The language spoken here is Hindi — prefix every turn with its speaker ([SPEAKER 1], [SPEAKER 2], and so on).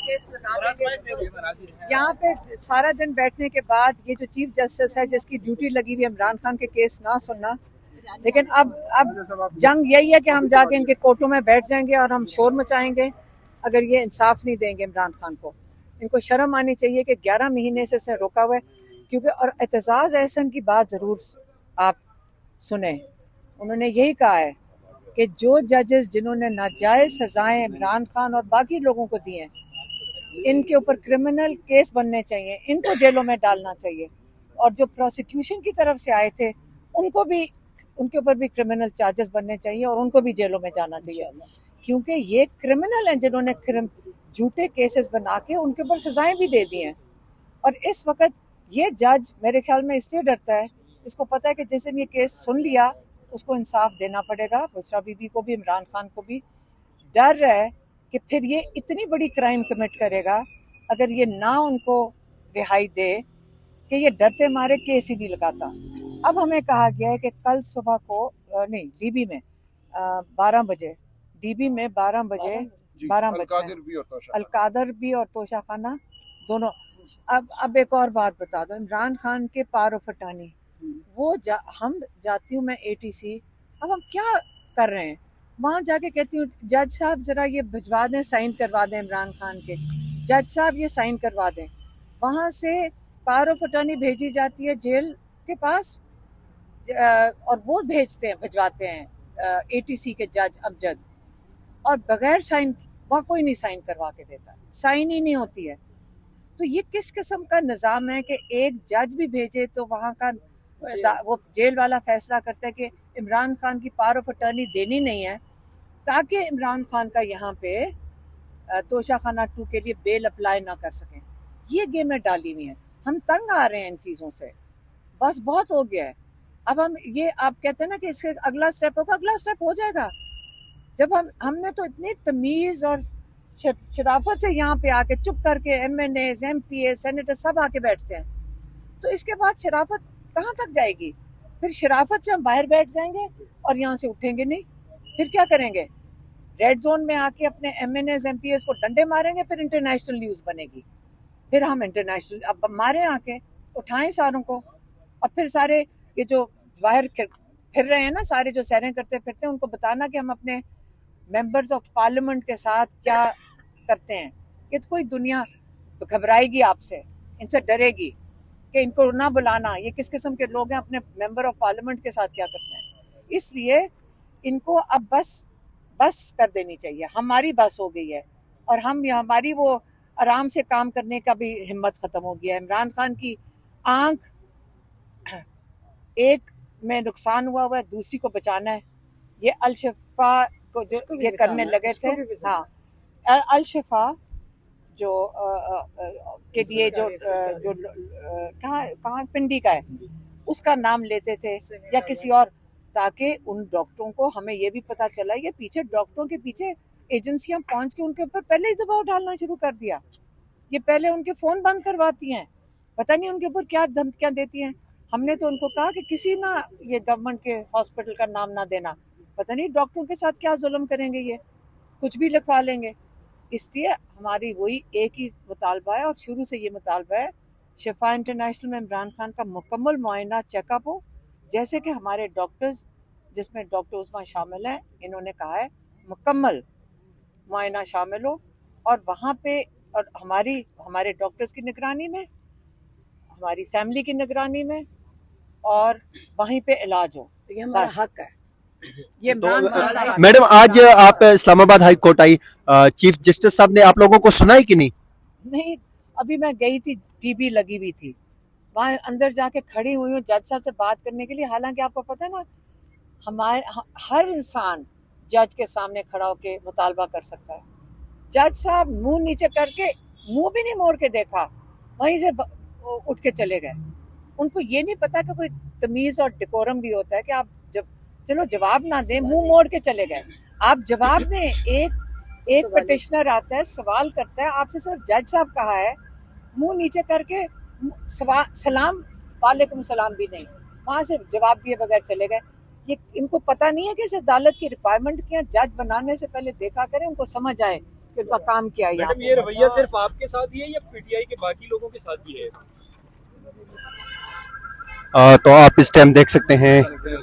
[SPEAKER 1] केस लगा देंगे। यहाँ पे सारा दिन बैठने के बाद ये जो चीफ जस्टिस है जिसकी ड्यूटी लगी हुई है इमरान खान के केस ना सुनना, लेकिन अब जंग यही है कि हम जाके इनके कोर्टों में बैठ जाएंगे और हम शोर मचाएंगे अगर ये इंसाफ नहीं देंगे इमरान खान को। इनको शर्म आनी चाहिए कि 11 महीने से इसने रोका हुआ है। क्योंकि और एतजाज़ अहसन की बात ज़रूर आप सुने, उन्होंने यही कहा है कि जो जजेस जिन्होंने नाजायज़ सजाएं इमरान खान और बाकी लोगों को दी हैं, इनके ऊपर क्रिमिनल केस बनने चाहिए, इनको जेलों में डालना चाहिए। और जो प्रोसिक्यूशन की तरफ से आए थे उनको भी, उनके ऊपर भी क्रिमिनल चार्जेस बनने चाहिए और उनको भी जेलों में जाना चाहिए। क्योंकि ये क्रिमिनल हैं जिन्होंने झूठे केसेस बना के उनके ऊपर सजाएं भी दे दी हैं। और इस वक्त ये जज मेरे ख्याल में इसलिए डरता है, इसको पता है कि जिस दिन ये केस सुन लिया उसको इंसाफ देना पड़ेगा, बुशरा बीबी को भी, इमरान खान को भी। डर रहा है कि फिर ये इतनी बड़ी क्राइम कमिट करेगा अगर ये ना उनको रिहाई दे कि ये डरते मारे केस ही नहीं लगाता। अब हमें कहा गया है कि कल सुबह को नहीं, डीबी में 12 बजे, डीबी में 12 बजे अलकादर भी और तोशा खाना दोनों। अब एक और बात बता दो, इमरान खान के पारो फटानी वो हम जाती हूँ मैं ATC, अब हम क्या कर रहे हैं वहाँ जाके कहती हूँ जज साहब ज़रा ये भिजवा दें, साइन करवा दें इमरान खान के, जज साहब ये साइन करवा दें। वहाँ से पारो फटानी भेजी जाती है जेल के पास और वो भिजवाते हैं ATC के जज अमजद, और बगैर साइन वहाँ कोई नहीं साइन करवा के देता, साइन ही नहीं होती है। तो ये किस किस्म का निज़ाम है कि एक जज भी भेजे तो वहाँ का वो जेल वाला फैसला करता है कि इमरान खान की पावर ऑफ अटर्नी देनी नहीं है ताकि इमरान खान का यहाँ पे तोशा खाना 2 के लिए बेल अप्लाई ना कर सकें। ये गेमें डाली हुई हैं, हम तंग आ रहे हैं इन चीज़ों से, बस बहुत हो गया है। अब हम ये आप कहते हैं ना कि इसके अगला स्टेप होगा, अगला स्टेप हो जाएगा जब हमने तो इतनी तमीज़ और शराफत से यहाँ पे आके चुप करके MNAs, MPA, सेनेटर सब आके बैठते हैं, तो इसके बाद शराफत कहाँ तक जाएगी? फिर शराफत से हम बाहर बैठ जाएंगे और यहाँ से उठेंगे नहीं, फिर क्या करेंगे? रेड जोन में आके अपने MNAs, MPAs को डंडे मारेंगे, फिर इंटरनेशनल न्यूज़ बनेगी, फिर हम इंटरनेशनल अब मारे आके उठाएं सारों को, और फिर सारे ये जो बाहर फिर रहे हैं ना, सारे जो सैरें करते फिरते हैं, उनको बताना कि हम अपने मेंबर्स ऑफ पार्लियामेंट के साथ क्या करते हैं। कि कोई दुनिया घबराएगी आपसे, इनसे डरेगी कि इनको ना बुलाना, ये किस किस्म के लोग हैं, अपने मेंबर ऑफ पार्लियामेंट के साथ क्या करते हैं। इसलिए इनको अब बस कर देनी चाहिए, हमारी बस हो गई है, और हमारी वो आराम से काम करने का भी हिम्मत ख़त्म हो गया है। इमरान खान की आंख एक में नुकसान हुआ है, दूसरी को बचाना है। ये अल-शिफा को जो ये करने लगे थे, हाँ, अल-शिफा जो के लिए जो कहाँ पिंडी का है उसका नाम लेते थे या किसी और, ताकि उन डॉक्टरों को, हमें ये भी पता चला ये पीछे डॉक्टरों के पीछे एजेंसियां पहुंच के उनके ऊपर पहले ही दबाव डालना शुरू कर दिया। ये पहले उनके फ़ोन बंद करवाती हैं, पता नहीं उनके ऊपर क्या धमकियां देती हैं। हमने तो उनको कहा कि किसी ना ये गवर्नमेंट के हॉस्पिटल का नाम ना देना, पता नहीं डॉक्टरों के साथ क्या जुल्म करेंगे, ये कुछ भी लिखवा लेंगे। इसलिए हमारी वही एक ही मुतालबा है, और शुरू से ये मुतालबा है, शिफा इंटरनेशनल में इमरान खान का मुकम्मल मुआयना चेकअप हो, जैसे कि हमारे डॉक्टर्स, जिसमें डॉक्टर उस्मा शामिल हैं, इन्होंने कहा है मुकम्मल मुआयना शामिल हो, और वहाँ पे और हमारे डॉक्टर्स की निगरानी में, हमारी फैमिली की निगरानी में, और वहीं पे इलाज हो। ये हमारा हक है। ये
[SPEAKER 2] तो मैडम आज आप इस्लामाबाद हाई कोर्ट आई, चीफ जस्टिस साहब ने आप लोगों को सुना है कि नहीं?
[SPEAKER 1] नहीं, अभी मैं गई थी, टीवी लगी हुई थी, वहाँ अंदर जाके खड़ी हुई हूँ जज साहब से बात करने के लिए। हालांकि आपको पता है ना, हमारे हर इंसान जज के सामने खड़ा होके मुतालबा कर सकता है। जज साहब मुंह नीचे करके, मुंह भी नहीं मोड़ के देखा, वहीं से उठ के चले गए। उनको ये नहीं पता कि कोई तमीज़ और डेकोरम भी होता है कि आप चलो जवाब ना दें, मुंह मोड़ के चले गए। आप जवाब दें। एक पिटिशनर आता है, सवाल करता है आपसे, सिर्फ जज साहब कहा है, मुंह नीचे करके सलाम, वालेकुम सलाम भी नहीं, वहाँ से जवाब दिए बगैर चले गए। ये इनको पता नहीं है कि इस अदालत की रिक्वायरमेंट क्या, जज बनाने से पहले देखा करें, उनको समझ आए का काम किया यहाँ
[SPEAKER 3] मैडम, ये रवैया सिर्फ आपके साथ ही है या पीटीआई के बाकी लोगों के साथ भी है?
[SPEAKER 2] तो आप इस टाइम देख सकते हैं